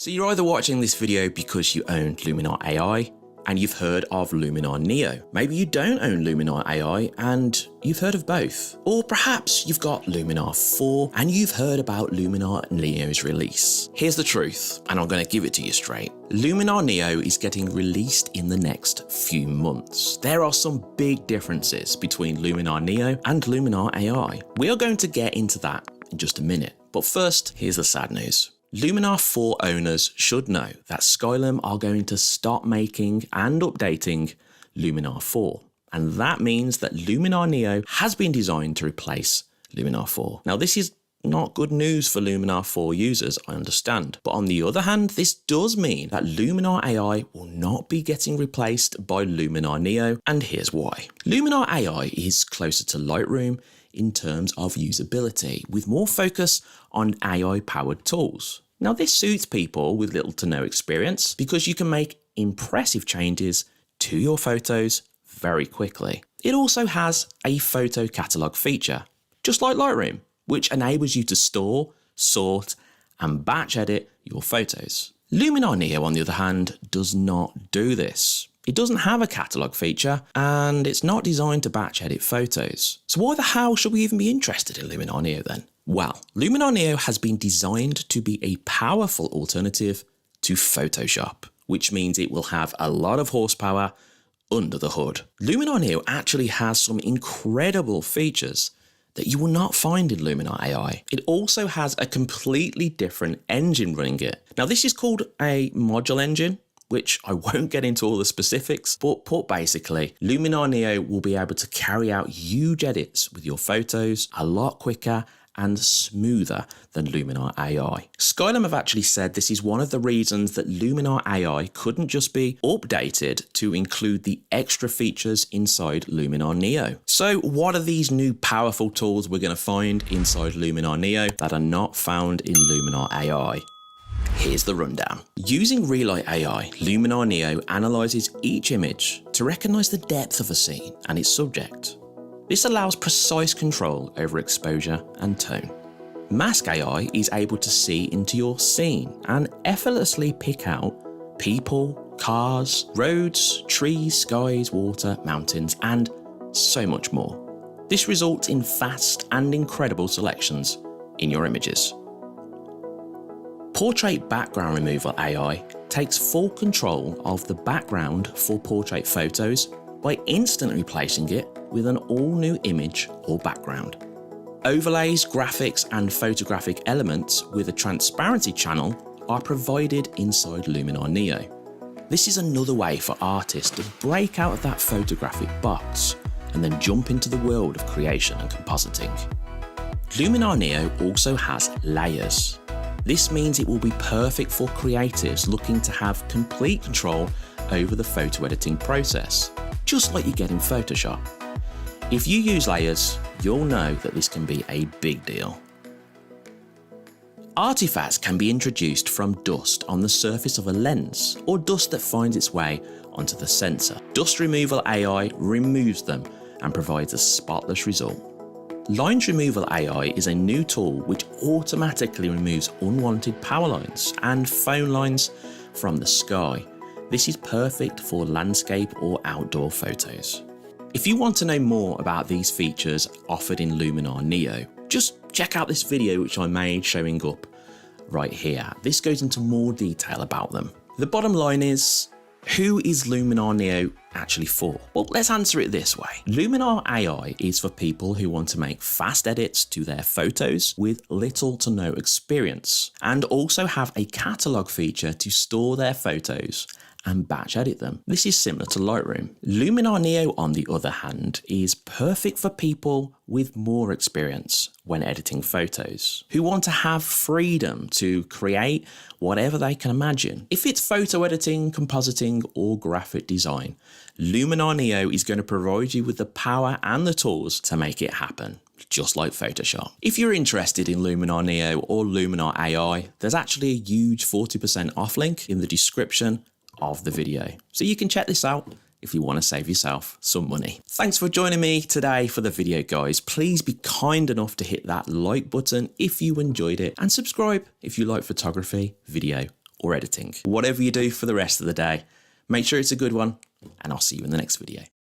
So you're either watching this video because you own Luminar AI and you've heard of Luminar Neo. Maybe you don't own Luminar AI and you've heard of both. Or perhaps you've got Luminar 4 and you've heard about Luminar Neo's release. Here's the truth, and I'm going to give it to you straight. Luminar Neo is getting released in the next few months. There are some big differences between Luminar Neo and Luminar AI. We are going to get into that in just a minute. But first, here's the sad news. Luminar 4 owners should know that Skylum are going to stop making and updating Luminar 4. And that means that Luminar Neo has been designed to replace Luminar 4. Now, this is not good news for Luminar 4 users, I understand. But on the other hand, this does mean that Luminar AI will not be getting replaced by Luminar Neo, and here's why. Luminar AI is closer to Lightroom in terms of usability, with more focus on AI-powered tools. Now, this suits people with little to no experience because you can make impressive changes to your photos very quickly. It also has a photo catalog feature, just like Lightroom, which enables you to store, sort, and batch edit your photos. Luminar Neo, on the other hand, does not do this. It doesn't have a catalog feature, and it's not designed to batch edit photos. So why the hell should we even be interested in Luminar Neo then? Well, Luminar Neo has been designed to be a powerful alternative to Photoshop, which means it will have a lot of horsepower under the hood. Luminar Neo actually has some incredible features that you will not find in Luminar AI. It also has a completely different engine running it. Now, this is called a module engine, which I won't get into all the specifics, but put basically, Luminar Neo will be able to carry out huge edits with your photos a lot quicker and smoother than Luminar AI. Skylum have actually said this is one of the reasons that Luminar AI couldn't just be updated to include the extra features inside Luminar Neo. So what are these new powerful tools we're going to find inside Luminar Neo that are not found in Luminar AI? Here's the rundown. Using Relight AI, Luminar Neo analyzes each image to recognize the depth of a scene and its subject. This allows precise control over exposure and tone. Mask AI is able to see into your scene and effortlessly pick out people, cars, roads, trees, skies, water, mountains, and so much more. This results in fast and incredible selections in your images. Portrait Background Removal AI takes full control of the background for portrait photos by instantly replacing it with an all-new image or background. Overlays, graphics, and photographic elements with a transparency channel are provided inside Luminar Neo. This is another way for artists to break out of that photographic box and then jump into the world of creation and compositing. Luminar Neo also has layers. This means it will be perfect for creatives looking to have complete control over the photo editing process, just like you get in Photoshop. If you use layers, you'll know that this can be a big deal. Artifacts can be introduced from dust on the surface of a lens or dust that finds its way onto the sensor. Dust Removal AI removes them and provides a spotless result. Lines Removal AI is a new tool which automatically removes unwanted power lines and phone lines from the sky. This is perfect for landscape or outdoor photos. If you want to know more about these features offered in Luminar Neo, just check out this video which I made showing up right here. This goes into more detail about them. The bottom line is, who is Luminar Neo actually for? Well, let's answer it this way. Luminar AI is for people who want to make fast edits to their photos with little to no experience, and also have a catalog feature to store their photos and batch edit them. This is similar to Lightroom. Luminar Neo, on the other hand, is perfect for people with more experience when editing photos, who want to have freedom to create whatever they can imagine. If it's photo editing, compositing, or graphic design, Luminar Neo is going to provide you with the power and the tools to make it happen, just like Photoshop. If you're interested in Luminar Neo or Luminar AI, there's actually a huge 40% off link in the description of the video, so you can check this out if you want to save yourself some money. Thanks for joining me today for the video, guys. Please be kind enough to hit that like button if you enjoyed it, and subscribe if you like photography, video, or editing. Whatever you do for the rest of the day, make sure it's a good one, and I'll see you in the next video.